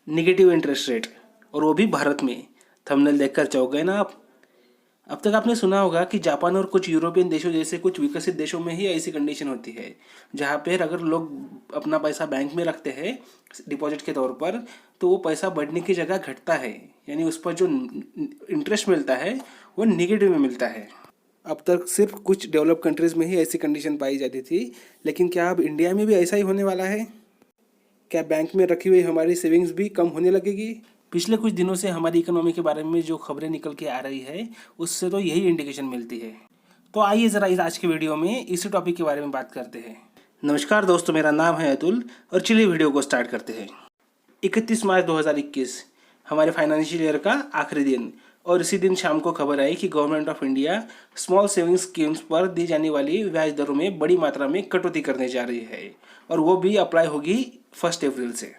Negative interest rate, और वो भी भारत में। थंबनेल देखकर चौंक गए ना आप। अब तक आपने सुना होगा कि जापान और कुछ यूरोपियन देशों जैसे कुछ विकसित देशों में ही ऐसी कंडीशन होती है, जहाँ पर अगर लोग अपना पैसा बैंक में रखते हैं डिपॉजिट के तौर पर, तो वो पैसा बढ़ने की जगह घटता है, यानी उस पर जो इंटरेस्ट मिलता है वो निगेटिव में मिलता है। अब तक सिर्फ कुछ डेवलप कंट्रीज़ में ही ऐसी कंडीशन पाई जाती थी, लेकिन क्या अब इंडिया में भी ऐसा ही होने वाला है? क्या बैंक में रखी हुई हमारी सेविंग्स भी कम होने लगेगी? पिछले कुछ दिनों से हमारी इकोनॉमी के बारे में जो खबरें निकल के आ रही है, उससे तो यही इंडिकेशन मिलती है। तो आइए ज़रा इस आज की वीडियो में इसी टॉपिक के बारे में बात करते हैं। नमस्कार दोस्तों, मेरा नाम है अतुल और चलिए वीडियो को स्टार्ट करते हैं। 31 मार्च 2021 हमारे फाइनेंशियल ईयर का आखिरी दिन, और इसी दिन शाम को खबर आई कि government of India small savings schemes पर दी जाने वाली ब्याज दरों में बड़ी मात्रा में कटौती करने जा रही है, और वो भी अप्लाई होगी 1 अप्रैल से।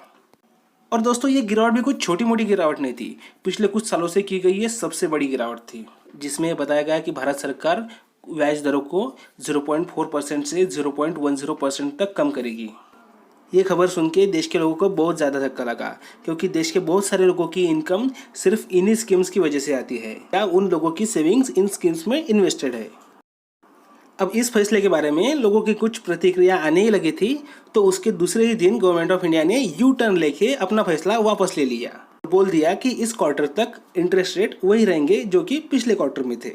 और दोस्तों, ये गिरावट भी कुछ छोटी मोटी गिरावट नहीं थी, पिछले कुछ सालों से की गई ये सबसे बड़ी गिरावट थी, जिसमें बताया गया कि भारत सरकार ब्याज दरों को 0.4% से 0.10% तक कम करेगी। ये खबर सुन के देश के लोगों को बहुत ज़्यादा धक्का लगा, क्योंकि देश के बहुत सारे लोगों की इनकम सिर्फ इन्हीं स्कीम्स की वजह से आती है, या उन लोगों की सेविंग्स इन स्कीम्स में इन्वेस्टेड है। अब इस फैसले के बारे में लोगों की कुछ प्रतिक्रिया आने ही लगी थी, तो उसके दूसरे ही दिन गवर्नमेंट ऑफ इंडिया ने यू टर्न लेके अपना फैसला वापस ले लिया। बोल दिया कि इस क्वार्टर तक इंटरेस्ट रेट वही रहेंगे जो कि पिछले क्वार्टर में थे।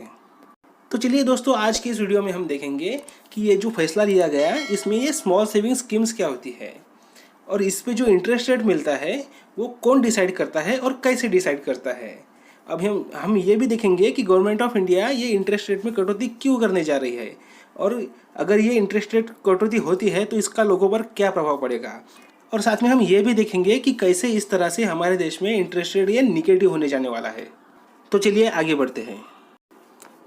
तो चलिए दोस्तों, आज की इस वीडियो में हम देखेंगे कि ये जो फैसला लिया गया, इसमें ये स्मॉल सेविंग स्कीम्स क्या होती है, और इस पे जो इंटरेस्ट रेट मिलता है वो कौन डिसाइड करता है और कैसे डिसाइड करता है। अब हम ये भी देखेंगे कि गवर्नमेंट ऑफ इंडिया ये इंटरेस्ट रेट में कटौती क्यों करने जा रही है, और अगर ये इंटरेस्ट रेट कटौती होती है तो इसका लोगों पर क्या प्रभाव पड़ेगा। और साथ में हम ये भी देखेंगे कि कैसे इस तरह से हमारे देश में इंटरेस्ट रेट ये निगेटिव होने जाने वाला है। तो चलिए आगे बढ़ते हैं।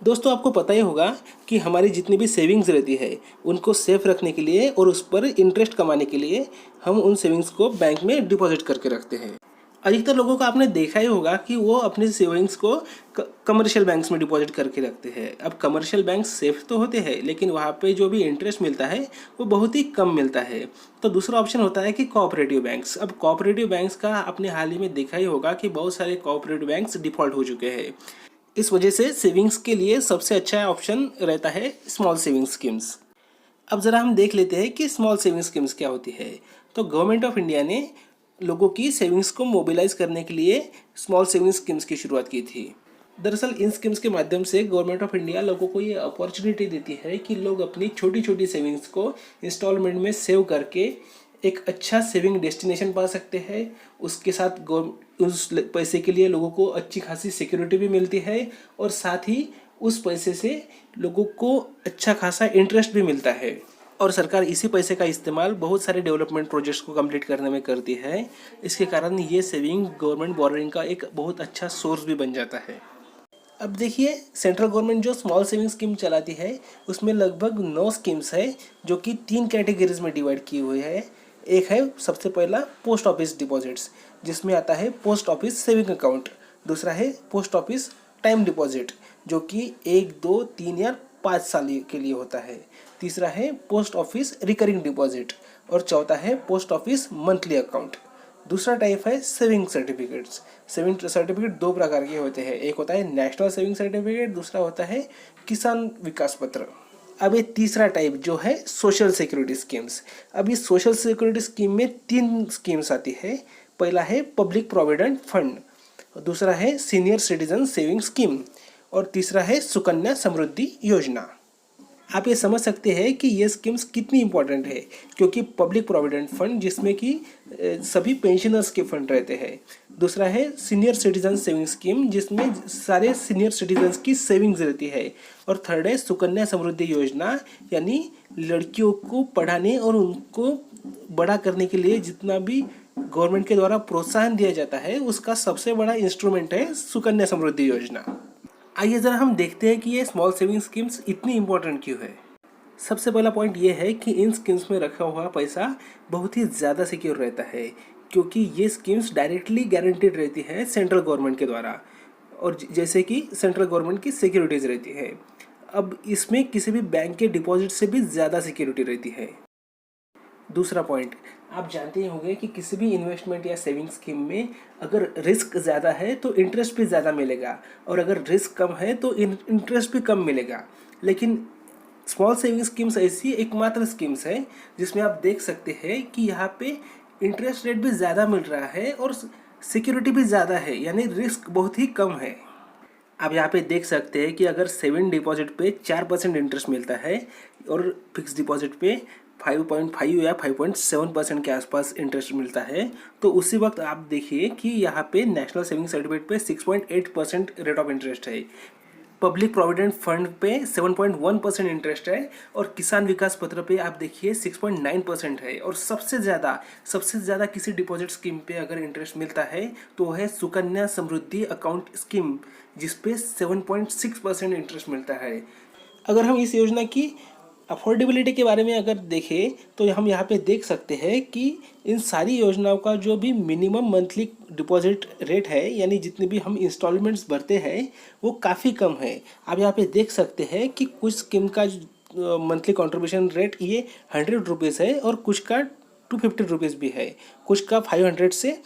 दोस्तों, आपको पता ही होगा कि हमारी जितनी भी सेविंग्स रहती है उनको सेफ रखने के लिए और उस पर इंटरेस्ट कमाने के लिए हम उन सेविंग्स को बैंक में डिपॉजिट करके रखते हैं। अधिकतर लोगों का आपने देखा ही होगा कि वो अपनी सेविंग्स को कमर्शियल बैंक्स में डिपॉजिट करके रखते हैं। अब कमर्शियल बैंक सेफ तो होते हैं, लेकिन वहाँ पे जो भी इंटरेस्ट मिलता है वो बहुत ही कम मिलता है। तो दूसरा ऑप्शन होता है कि कोऑपरेटिव बैंक्स। अब कोऑपरेटिव बैंक्स का आपने हाल ही में देखा ही होगा कि बहुत सारे कोऑपरेटिव बैंक्स डिफॉल्ट हो चुके हैं। इस वजह से सेविंग्स के लिए सबसे अच्छा ऑप्शन रहता है स्मॉल सेविंग स्कीम्स। अब ज़रा हम देख लेते हैं कि स्मॉल सेविंग स्कीम्स क्या होती है। तो गवर्नमेंट ऑफ इंडिया ने लोगों की सेविंग्स को मोबिलाइज करने के लिए स्मॉल सेविंग स्कीम्स की शुरुआत की थी। दरअसल इन स्कीम्स के माध्यम से गवर्नमेंट ऑफ इंडिया लोगों को ये अपॉर्चुनिटी देती है कि लोग अपनी छोटी छोटी सेविंग्स को इंस्टॉलमेंट में सेव करके एक अच्छा सेविंग डेस्टिनेशन पा सकते हैं। उसके साथ उस पैसे के लिए लोगों को अच्छी खासी सिक्योरिटी भी मिलती है, और साथ ही उस पैसे से लोगों को अच्छा खासा इंटरेस्ट भी मिलता है। और सरकार इसी पैसे का इस्तेमाल बहुत सारे डेवलपमेंट प्रोजेक्ट्स को कंप्लीट करने में करती है। इसके कारण ये सेविंग गवर्नमेंट बोरोइंग का एक बहुत अच्छा सोर्स भी बन जाता है। अब देखिए, सेंट्रल गवर्नमेंट जो स्मॉल सेविंग स्कीम चलाती है उसमें लगभग 9 स्कीम्स है, जो कि 3 कैटेगरीज में डिवाइड की हुई है। एक है सबसे पहला पोस्ट ऑफिस डिपॉजिट्स, जिसमें आता है पोस्ट ऑफिस सेविंग अकाउंट। दूसरा है पोस्ट ऑफिस टाइम डिपॉजिट, जो कि 1, 2, 3 या 5 साल के लिए होता है। तीसरा है पोस्ट ऑफिस रिकरिंग डिपॉजिट, और चौथा है पोस्ट ऑफिस मंथली अकाउंट। दूसरा टाइप है सेविंग सर्टिफिकेट्स। सेविंग सर्टिफिकेट 2 प्रकार के होते हैं, एक होता है नेशनल सेविंग सर्टिफिकेट, दूसरा होता है किसान विकास पत्र। अब ये तीसरा टाइप जो है सोशल सिक्योरिटी स्कीम्स। अब इस सोशल सिक्योरिटी स्कीम में 3 स्कीम्स आती है। पहला है पब्लिक प्रोविडेंट फंड, दूसरा है सीनियर सिटीजन सेविंग स्कीम, और तीसरा है सुकन्या समृद्धि योजना। आप ये समझ सकते हैं कि ये स्कीम्स कितनी इंपॉर्टेंट है, क्योंकि पब्लिक प्रोविडेंट फंड जिसमें कि सभी पेंशनर्स के फंड रहते हैं। दूसरा है सीनियर सिटीजन सेविंग स्कीम, जिसमें सारे सीनियर सिटीजन्स की सेविंग्स रहती है। और थर्ड है सुकन्या समृद्धि योजना, यानी लड़कियों को पढ़ाने और उनको बड़ा करने के लिए जितना भी गवर्नमेंट के द्वारा प्रोत्साहन दिया जाता है, उसका सबसे बड़ा इंस्ट्रूमेंट है सुकन्या समृद्धि योजना। आइए ज़रा हम देखते हैं कि ये स्मॉल सेविंग स्कीम्स इतनी इंपॉर्टेंट क्यों है। सबसे पहला पॉइंट ये है कि इन स्कीम्स में रखा हुआ पैसा बहुत ही ज़्यादा सिक्योर रहता है, क्योंकि ये स्कीम्स डायरेक्टली गारंटीड रहती है सेंट्रल गवर्नमेंट के द्वारा, और जैसे कि सेंट्रल गवर्नमेंट की सिक्योरिटीज़ रहती है। अब इसमें किसी भी बैंक के डिपॉजिट से भी ज़्यादा सिक्योरिटी रहती है। दूसरा पॉइंट, आप जानते ही होंगे कि किसी भी इन्वेस्टमेंट या सेविंग स्कीम में अगर रिस्क ज़्यादा है तो इंटरेस्ट भी ज़्यादा मिलेगा, और अगर रिस्क कम है तो इंटरेस्ट भी कम मिलेगा। लेकिन स्मॉल सेविंग स्कीम्स ऐसी एकमात्र स्कीम्स है जिसमें आप देख सकते हैं कि यहाँ पे इंटरेस्ट रेट भी ज़्यादा मिल रहा है और सिक्योरिटी भी ज़्यादा है, यानी रिस्क बहुत ही कम है। आप यहाँ पे देख सकते हैं कि अगर सेविंग डिपॉजिट पे 4% इंटरेस्ट मिलता है और फिक्स डिपॉजिट पे 5.5 या 5.7% के आसपास इंटरेस्ट मिलता है, तो उसी वक्त आप देखिए कि यहाँ पे नेशनल सेविंग सर्टिफिकेट पे 6.8% रेट ऑफ इंटरेस्ट है, पब्लिक प्रोविडेंट फंड पे 7.1% इंटरेस्ट है, और किसान विकास पत्र पे आप देखिए 6.9% है। और सबसे ज़्यादा किसी डिपॉजिट स्कीम पे अगर इंटरेस्ट मिलता है तो वह है सुकन्या समृद्धि अकाउंट स्कीम, जिस पे 7.6% इंटरेस्ट मिलता है। अगर हम इस योजना की अफोर्डेबिलिटी के बारे में अगर देखें तो हम यहाँ पे देख सकते हैं कि इन सारी योजनाओं का जो भी मिनिमम मंथली डिपॉजिट रेट है, यानी जितने भी हम इंस्टॉलमेंट्स भरते हैं, वो काफ़ी कम है। आप यहाँ पे देख सकते हैं कि कुछ स्कीम का मंथली कंट्रीब्यूशन रेट ये 100 रुपीज़ है और कुछ का 250 रुपीज़ भी है, कुछ का 500 से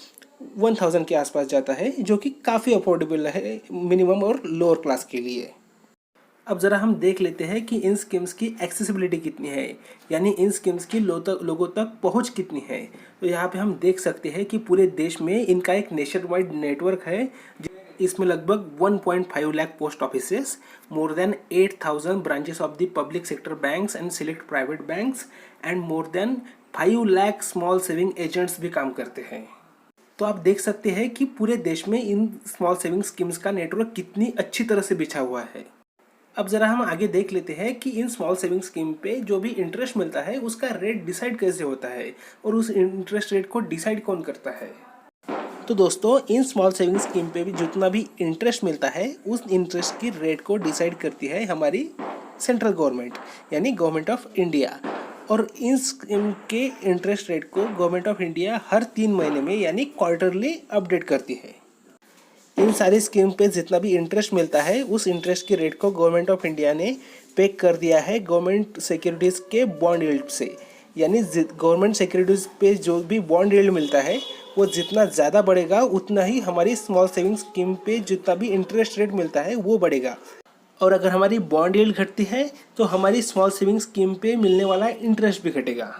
1000 के आसपास जाता है, जो कि काफ़ी अफोर्डेबल है मिनिमम और लोअर क्लास के लिए। अब ज़रा हम देख लेते हैं कि इन स्कीम्स की एक्सेसिबिलिटी कितनी है, यानी इन स्कीम्स की लोगों तक पहुंच कितनी है। तो यहाँ पे हम देख सकते हैं कि पूरे देश में इनका एक नेशन वाइड नेटवर्क है। इसमें लगभग 1.5 lakh post offices, more than 8000 branches of the public sector banks and select private banks, and more than 5 lakh small saving agents भी काम करते हैं। तो आप देख सकते हैं कि पूरे देश में इन स्मॉल सेविंग स्कीम्स का नेटवर्क कितनी अच्छी तरह से बिछा हुआ है। अब ज़रा हम आगे देख लेते हैं कि इन स्मॉल सेविंग स्कीम पे जो भी इंटरेस्ट मिलता है उसका रेट डिसाइड कैसे होता है, और उस इंटरेस्ट रेट को डिसाइड कौन करता है। तो दोस्तों, इन स्मॉल सेविंग स्कीम पे भी जितना भी इंटरेस्ट मिलता है उस इंटरेस्ट की रेट को डिसाइड करती है हमारी सेंट्रल गवर्नमेंट, यानी गवर्नमेंट ऑफ इंडिया। और इन स्कीम के इंटरेस्ट रेट को गवर्नमेंट ऑफ इंडिया हर 3 महीने में यानी क्वार्टरली अपडेट करती है। इन सारी स्कीम पे जितना भी इंटरेस्ट मिलता है उस इंटरेस्ट की रेट को गवर्नमेंट ऑफ इंडिया ने पे कर दिया है गवर्नमेंट सिक्योरिटीज़ के बॉन्ड यील्ड से, यानी गवर्नमेंट सिक्योरिटीज़ पे जो भी बॉन्ड यील्ड मिलता है वो जितना ज़्यादा बढ़ेगा उतना ही हमारी स्मॉल सेविंग स्कीम पे जितना भी इंटरेस्ट रेट मिलता है वो बढ़ेगा। और अगर हमारी बॉन्ड यील्ड घटती है तो हमारी स्मॉल सेविंग स्कीम पे मिलने वाला इंटरेस्ट भी घटेगा।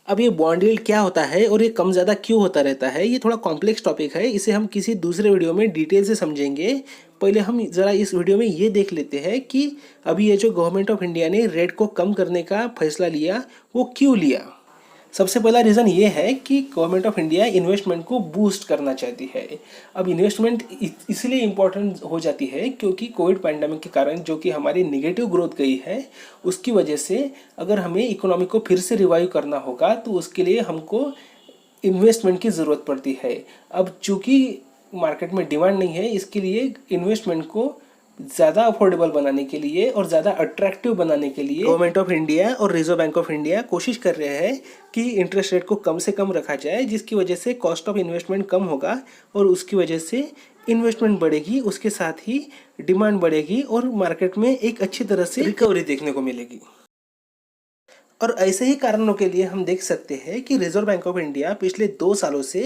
अब ये बॉन्ड यील्ड क्या होता है और ये कम ज़्यादा क्यों होता रहता है, ये थोड़ा कॉम्प्लेक्स टॉपिक है, इसे हम किसी दूसरे वीडियो में डिटेल से समझेंगे। पहले हम ज़रा इस वीडियो में ये देख लेते हैं कि अभी ये जो गवर्नमेंट ऑफ इंडिया ने रेट को कम करने का फैसला लिया वो क्यों लिया। सबसे पहला रीज़न ये है कि गवर्नमेंट ऑफ इंडिया इन्वेस्टमेंट को बूस्ट करना चाहती है। अब इन्वेस्टमेंट इसलिए इम्पोर्टेंट हो जाती है क्योंकि कोविड पैंडेमिक के कारण जो कि हमारी निगेटिव ग्रोथ गई है, उसकी वजह से अगर हमें इकोनॉमी को फिर से रिवाइव करना होगा तो उसके लिए हमको इन्वेस्टमेंट की ज़रूरत पड़ती है। अब चूँकि मार्केट में डिमांड नहीं है, इसके लिए इन्वेस्टमेंट को ज़्यादा अफोर्डेबल बनाने के लिए और ज़्यादा अट्रैक्टिव बनाने के लिए गवर्नमेंट ऑफ इंडिया और रिजर्व बैंक ऑफ इंडिया कोशिश कर रहे हैं कि इंटरेस्ट रेट को कम से कम रखा जाए, जिसकी वजह से कॉस्ट ऑफ इन्वेस्टमेंट कम होगा और उसकी वजह से इन्वेस्टमेंट बढ़ेगी, उसके साथ ही डिमांड बढ़ेगी और मार्केट में एक अच्छी तरह से रिकवरी देखने को मिलेगी। और ऐसे ही कारणों के लिए हम देख सकते हैं कि रिजर्व बैंक ऑफ इंडिया पिछले 2 सालों से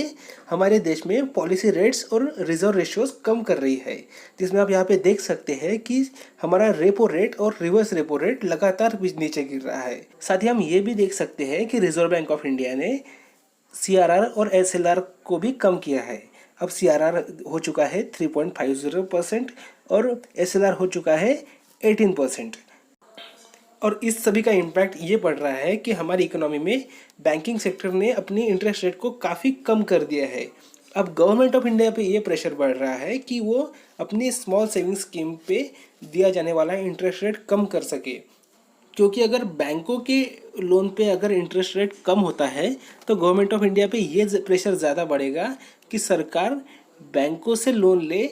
हमारे देश में पॉलिसी रेट्स और रिजर्व रेशियोज कम कर रही है, जिसमें आप यहाँ पे देख सकते हैं कि हमारा रेपो रेट और रिवर्स रेपो रेट लगातार नीचे गिर रहा है। साथ ही हम ये भी देख सकते हैं कि रिजर्व बैंक ऑफ इंडिया ने CRR और SLR को भी कम किया है। अब CRR हो चुका है 3.50% और SLR हो चुका है 18%। और इस सभी का इम्पैक्ट ये पड़ रहा है कि हमारी इकोनॉमी में बैंकिंग सेक्टर ने अपनी इंटरेस्ट रेट को काफ़ी कम कर दिया है। अब गवर्नमेंट ऑफ इंडिया पे ये प्रेशर बढ़ रहा है कि वो अपनी स्मॉल सेविंग स्कीम पे दिया जाने वाला इंटरेस्ट रेट कम कर सके, क्योंकि अगर बैंकों के लोन पे अगर इंटरेस्ट रेट कम होता है तो गवर्नमेंट ऑफ इंडिया पे ये प्रेशर ज़्यादा बढ़ेगा कि सरकार बैंकों से लोन ले,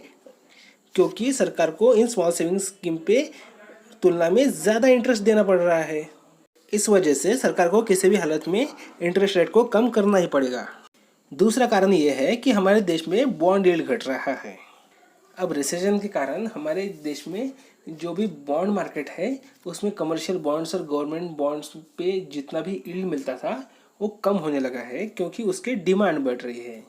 क्योंकि सरकार को इन स्मॉल सेविंग स्कीम पे तुलना में ज़्यादा इंटरेस्ट देना पड़ रहा है। इस वजह से सरकार को किसी भी हालत में इंटरेस्ट रेट को कम करना ही पड़ेगा। दूसरा कारण ये है कि हमारे देश में बॉन्ड यील्ड घट रहा है। अब रिसेशन के कारण हमारे देश में जो भी बॉन्ड मार्केट है उसमें कमर्शियल बॉन्ड्स और गवर्नमेंट बॉन्ड्स पे जितना भी यील्ड मिलता था वो कम होने लगा है क्योंकि उसकी डिमांड बढ़ रही है।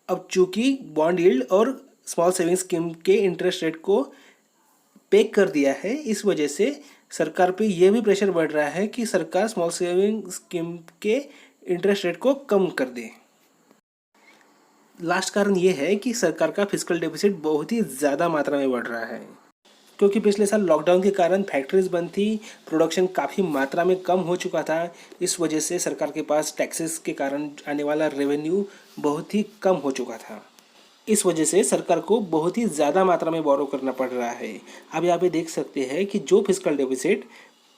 अब चूंकि बॉन्ड यील्ड और स्मॉल सेविंग स्कीम के इंटरेस्ट रेट को पेक कर दिया है, इस वजह से सरकार पे ये भी प्रेशर बढ़ रहा है कि सरकार स्मॉल सेविंग स्कीम के इंटरेस्ट रेट को कम कर दे। लास्ट कारण ये है कि सरकार का फिस्कल डेफिसिट बहुत ही ज़्यादा मात्रा में बढ़ रहा है, क्योंकि पिछले साल लॉकडाउन के कारण फैक्ट्रीज बंद थी, प्रोडक्शन काफ़ी मात्रा में कम हो चुका था। इस वजह से सरकार के पास टैक्सेस के कारण आने वाला रेवेन्यू बहुत ही कम हो चुका था। इस वजह से सरकार को बहुत ही ज़्यादा मात्रा में बोरो करना पड़ रहा है। अब यहाँ पे देख सकते हैं कि जो फिस्कल डेफिसिट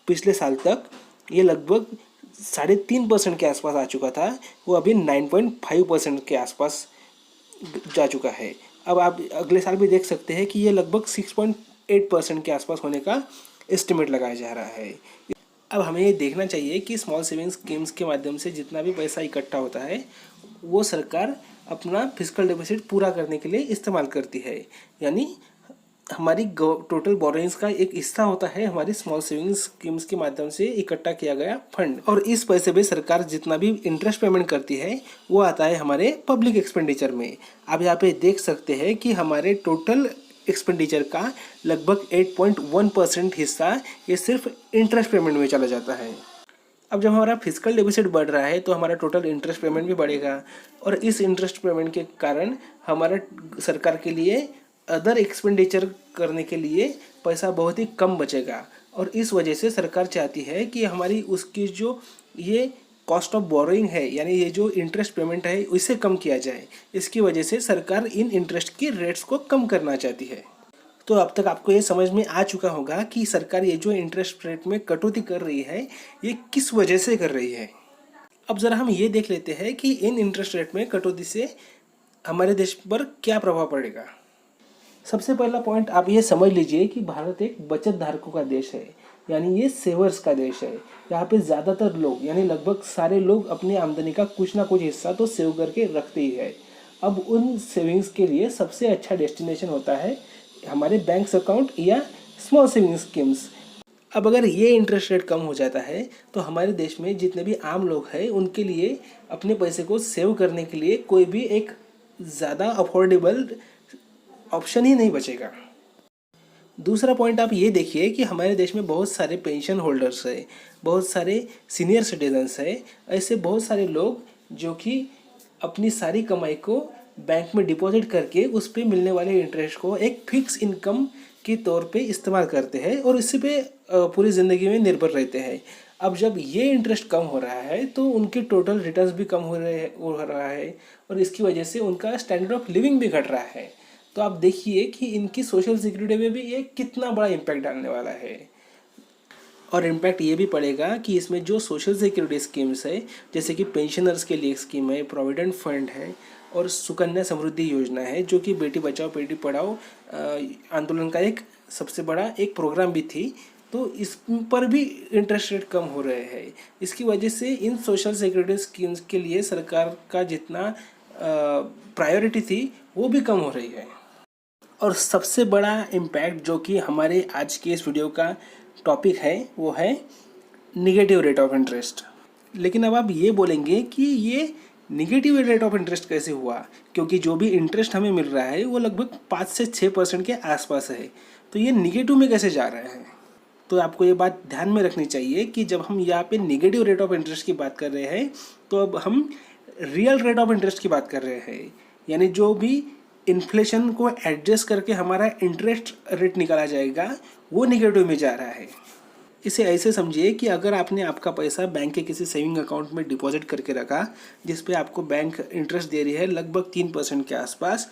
पिछले साल तक ये लगभग 3.5% के आसपास आ चुका था, वो अभी 9.5% के आसपास जा चुका है। अब आप अगले साल भी देख सकते हैं कि ये लगभग 6.8% के आसपास होने का एस्टिमेट लगाया जा रहा है। अब हमें ये देखना चाहिए कि स्मॉल सेविंग स्कीम्स के माध्यम से जितना भी पैसा इकट्ठा होता है वो सरकार अपना फिस्कल डेफिसिट पूरा करने के लिए इस्तेमाल करती है। यानी हमारी टोटल बोरोइंग्स का एक हिस्सा होता है हमारी स्मॉल सेविंग स्कीम्स के माध्यम से इकट्ठा किया गया फंड, और इस पैसे पे सरकार जितना भी इंटरेस्ट पेमेंट करती है वो आता है हमारे पब्लिक एक्सपेंडिचर में। आप यहाँ पे देख सकते हैं कि हमारे टोटल एक्सपेंडिचर का लगभग 8.1% हिस्सा ये सिर्फ इंटरेस्ट पेमेंट में चला जाता है। अब जब हमारा फिजिकल डेफिसिट बढ़ रहा है तो हमारा टोटल इंटरेस्ट पेमेंट भी बढ़ेगा, और इस इंटरेस्ट पेमेंट के कारण हमारा सरकार के लिए अदर एक्सपेंडिचर करने के लिए पैसा बहुत ही कम बचेगा। और इस वजह से सरकार चाहती है कि हमारी उसकी जो ये कॉस्ट ऑफ बोरोइंग है, यानी ये जो इंटरेस्ट पेमेंट है, इसे कम किया जाए। इसकी वजह से सरकार इन इंटरेस्ट की रेट्स को कम करना चाहती है। तो अब तक आपको ये समझ में आ चुका होगा कि सरकार ये जो इंटरेस्ट रेट में कटौती कर रही है ये किस वजह से कर रही है। अब ज़रा हम ये देख लेते हैं कि इन इंटरेस्ट रेट में कटौती से हमारे देश पर क्या प्रभाव पड़ेगा। सबसे पहला पॉइंट आप ये समझ लीजिए कि भारत एक बचत धारकों का देश है, यानी ये सेवर्स का देश है। यहाँ पे ज़्यादातर लोग यानी लगभग सारे लोग अपनी आमदनी का कुछ ना कुछ हिस्सा तो सेव करके रखते ही है। अब उन सेविंग्स के लिए सबसे अच्छा डेस्टिनेशन होता है हमारे बैंक अकाउंट या स्मॉल सेविंग स्कीम्स। अब अगर ये इंटरेस्ट रेट कम हो जाता है तो हमारे देश में जितने भी आम लोग हैं उनके लिए अपने पैसे को सेव करने के लिए कोई भी एक ज़्यादा अफोर्डेबल ऑप्शन ही नहीं बचेगा। दूसरा पॉइंट आप ये देखिए कि हमारे देश में बहुत सारे पेंशन होल्डर्स है, बहुत सारे सीनियर सिटीजन्स है, ऐसे बहुत सारे लोग जो कि अपनी सारी कमाई को बैंक में डिपॉजिट करके उस पर मिलने वाले इंटरेस्ट को एक फिक्स इनकम के तौर पे इस्तेमाल करते हैं और इसी पे पूरी ज़िंदगी में निर्भर रहते हैं। अब जब ये इंटरेस्ट कम हो रहा है तो उनके टोटल रिटर्न्स भी कम हो रहा है और इसकी वजह से उनका स्टैंडर्ड ऑफ लिविंग भी घट रहा है। तो आप देखिए कि इनकी सोशल सिक्योरिटी में भी ये कितना बड़ा इम्पैक्ट डालने वाला है। और इम्पैक्ट ये भी पड़ेगा कि इसमें जो सोशल सिक्योरिटी स्कीम्स है, जैसे कि पेंशनर्स के लिए स्कीम है, प्रोविडेंट फंड है और सुकन्या समृद्धि योजना है, जो कि बेटी बचाओ बेटी पढ़ाओ आंदोलन का एक सबसे बड़ा एक प्रोग्राम भी थी, तो इस पर भी इंटरेस्ट रेट कम हो रहे हैं। इसकी वजह से इन सोशल सिक्योरिटी स्कीम्स के लिए सरकार का जितना प्रायोरिटी थी वो भी कम हो रही है। और सबसे बड़ा इम्पैक्ट जो कि हमारे आज के इस वीडियो का टॉपिक है वो है निगेटिव रेट ऑफ इंटरेस्ट। लेकिन अब आप ये बोलेंगे कि ये निगेटिव रेट ऑफ इंटरेस्ट कैसे हुआ, क्योंकि जो भी इंटरेस्ट हमें मिल रहा है वो लगभग 5 से 6% के आसपास है, तो ये निगेटिव में कैसे जा रहा है। तो आपको ये बात ध्यान में रखनी चाहिए कि जब हम यहाँ पे निगेटिव रेट ऑफ इंटरेस्ट की बात कर रहे हैं तो अब हम रियल रेट ऑफ इंटरेस्ट की बात कर रहे हैं, यानी जो भी इन्फ्लेशन को एडजस्ट करके हमारा इंटरेस्ट रेट निकाला जाएगा वो निगेटिव में जा रहा है। इसे ऐसे समझिए कि अगर आपने आपका पैसा बैंक के किसी सेविंग अकाउंट में डिपॉजिट करके रखा जिस पे आपको बैंक इंटरेस्ट दे रही है लगभग 3% के आसपास,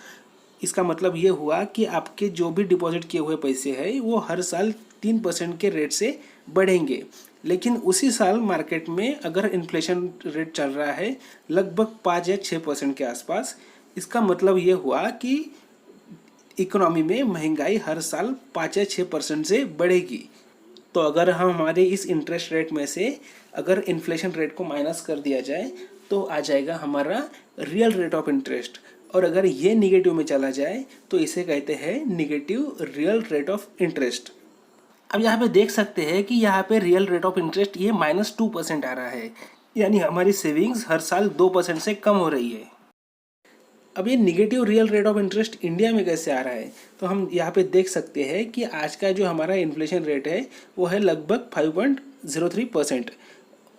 इसका मतलब ये हुआ कि आपके जो भी डिपॉजिट किए हुए पैसे हैं वो हर साल 3% के रेट से बढ़ेंगे। लेकिन उसी साल मार्केट में अगर इन्फ्लेशन रेट चल रहा है लगभग 5 या 6% के आसपास, इसका मतलब ये हुआ कि इकोनॉमी में महंगाई हर साल 5 या 6% से बढ़ेगी। तो अगर हम हमारे इस इंटरेस्ट रेट में से अगर इन्फ्लेशन रेट को माइनस कर दिया जाए तो आ जाएगा हमारा रियल रेट ऑफ इंटरेस्ट, और अगर ये निगेटिव में चला जाए तो इसे कहते हैं negative real rate of interest. अब यहाँ पे देख सकते हैं कि यहाँ पे रियल रेट ऑफ इंटरेस्ट ये -2% आ रहा है। यानी हमारी सेविंग्स हर साल 2% से कम हो रही है। अब ये negative real rate of interest India में कैसे आ रहा है, तो हम यहाँ पे देख सकते हैं कि आज का जो हमारा इन्फ्लेशन रेट है वो है लगभग 5.03%,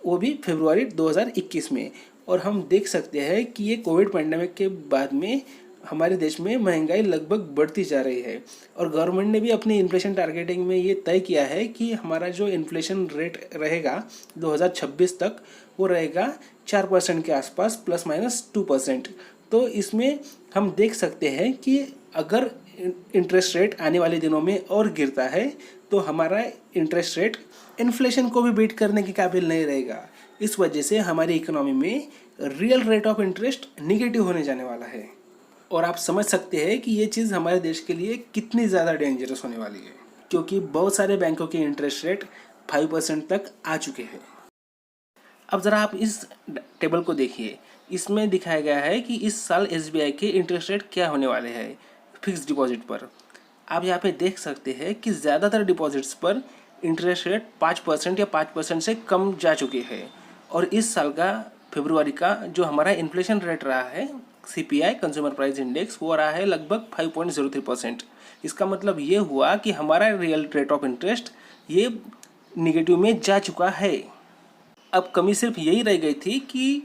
वो भी फरवरी 2021 में। और हम देख सकते हैं कि ये कोविड पैंडेमिक के बाद में हमारे देश में महंगाई लगभग बढ़ती जा रही है, और गवर्नमेंट ने भी अपनी इन्फ्लेशन टारगेटिंग में ये तय किया है कि हमारा जो इन्फ्लेशन रेट रहेगा 2026 तक वो रहेगा 4% के आसपास, ±2%। तो इसमें हम देख सकते हैं कि अगर इंटरेस्ट रेट आने वाले दिनों में और गिरता है तो हमारा इंटरेस्ट रेट इन्फ्लेशन को भी बीट करने के काबिल नहीं रहेगा। इस वजह से हमारी इकोनॉमी में real rate of interest negative होने जाने वाला है, और आप समझ सकते हैं कि ये चीज़ हमारे देश के लिए कितनी ज़्यादा डेंजरस होने वाली है, क्योंकि बहुत सारे बैंकों के इंटरेस्ट रेट 5% तक आ चुके हैं। अब ज़रा आप इस टेबल को देखिए, इसमें दिखाया गया है कि इस साल SBI के इंटरेस्ट रेट क्या होने वाले हैं फिक्स डिपॉजिट पर। आप यहाँ पे देख सकते हैं कि ज़्यादातर डिपॉजिट्स पर इंटरेस्ट रेट 5% या 5% से कम जा चुके हैं, और इस साल का फरवरी का जो हमारा इन्फ्लेशन रेट रहा है CPI कंज्यूमर प्राइस इंडेक्स, वो रहा है लगभग 5.03%। इसका मतलब ये हुआ कि हमारा रियल रेट ऑफ इंटरेस्ट ये निगेटिव में जा चुका है। अब कमी सिर्फ यही रह गई थी कि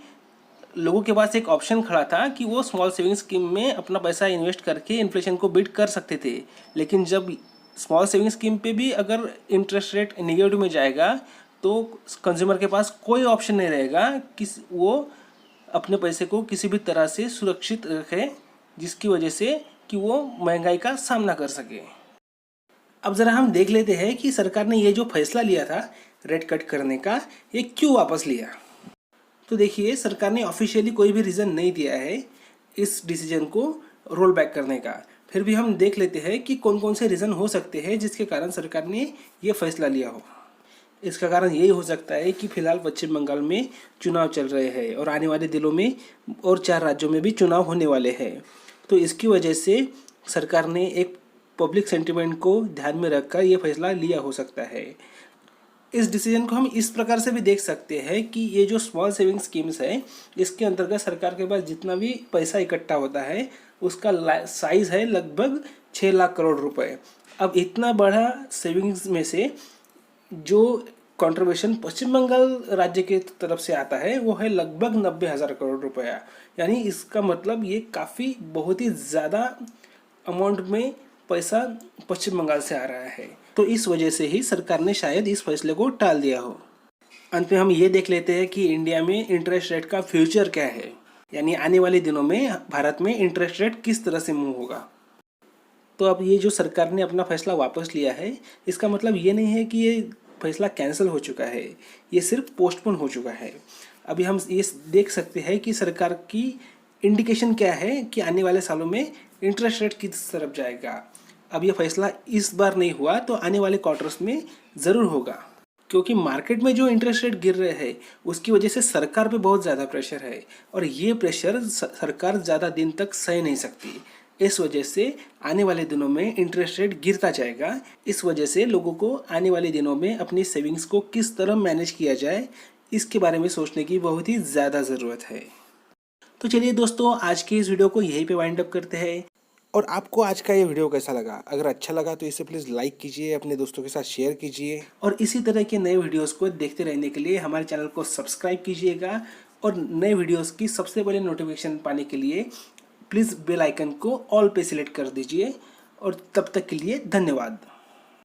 लोगों के पास एक ऑप्शन खड़ा था कि वो स्मॉल सेविंग स्कीम में अपना पैसा इन्वेस्ट करके इन्फ्लेशन को बीट कर सकते थे, लेकिन जब स्मॉल सेविंग स्कीम पे भी अगर इंटरेस्ट रेट नेगेटिव में जाएगा तो कंज्यूमर के पास कोई ऑप्शन नहीं रहेगा कि वो अपने पैसे को किसी भी तरह से सुरक्षित रखे, जिसकी वजह से कि वो महंगाई का सामना कर सके। अब ज़रा हम देख लेते हैं कि सरकार ने ये जो फैसला लिया था रेट कट करने का, ये क्यों वापस लिया। तो देखिए, सरकार ने ऑफिशियली कोई भी रीज़न नहीं दिया है इस डिसीजन को रोल बैक करने का। फिर भी हम देख लेते हैं कि कौन कौन से रीज़न हो सकते हैं जिसके कारण सरकार ने ये फैसला लिया हो। इसका कारण यही हो सकता है कि फिलहाल पश्चिम बंगाल में चुनाव चल रहे हैं, और आने वाले दिनों में और 4 राज्यों में भी चुनाव होने वाले हैं। तो इसकी वजह से सरकार ने एक पब्लिक सेंटिमेंट को ध्यान में रखकर ये फैसला लिया हो सकता है। इस डिसीजन को हम इस प्रकार से भी देख सकते हैं कि ये जो स्मॉल सेविंग स्कीम्स है, इसके अंतर्गत सरकार के पास जितना भी पैसा इकट्ठा होता है उसका साइज है लगभग 6 लाख करोड़ रुपए। अब इतना बड़ा सेविंग्स में से जो कंट्रीब्यूशन पश्चिम बंगाल राज्य के तरफ से आता है वो है लगभग 90,000 करोड़ रुपया। यानी इसका मतलब ये काफ़ी बहुत ही ज़्यादा अमाउंट में पैसा पश्चिम बंगाल से आ रहा है। तो इस वजह से ही सरकार ने शायद इस फैसले को टाल दिया हो। अंत में हम ये देख लेते हैं कि इंडिया में इंटरेस्ट रेट का फ्यूचर क्या है, यानी आने वाले दिनों में भारत में इंटरेस्ट रेट किस तरह से मूव होगा। तो अब ये जो सरकार ने अपना फैसला वापस लिया है, इसका मतलब ये नहीं है कि ये फैसला कैंसिल हो चुका है, ये सिर्फ पोस्टपोन हो चुका है। अभी हम ये देख सकते हैं कि सरकार की इंडिकेशन क्या है कि आने वाले सालों में इंटरेस्ट रेट किस तरफ जाएगा। अब ये फैसला इस बार नहीं हुआ तो आने वाले क्वार्टर्स में ज़रूर होगा, क्योंकि मार्केट में जो इंटरेस्ट रेट गिर रहे हैं उसकी वजह से सरकार पे बहुत ज़्यादा प्रेशर है, और ये प्रेशर सरकार ज़्यादा दिन तक सह नहीं सकती। इस वजह से आने वाले दिनों में इंटरेस्ट रेट गिरता जाएगा। इस वजह से लोगों को आने वाले दिनों में अपनी सेविंग्स को किस तरह मैनेज किया जाए, इसके बारे में सोचने की बहुत ही ज़्यादा ज़रूरत है। तो चलिए दोस्तों, आज की इस वीडियो को यहीं पे वाइंड अप करते हैं। और आपको आज का ये वीडियो कैसा लगा? अगर अच्छा लगा तो इसे प्लीज़ लाइक कीजिए, अपने दोस्तों के साथ शेयर कीजिए, और इसी तरह के नए वीडियोस को देखते रहने के लिए हमारे चैनल को सब्सक्राइब कीजिएगा, और नए वीडियोस की सबसे पहले नोटिफिकेशन पाने के लिए प्लीज़ बेल आइकन को ऑल पे सिलेक्ट कर दीजिए। और तब तक के लिए धन्यवाद।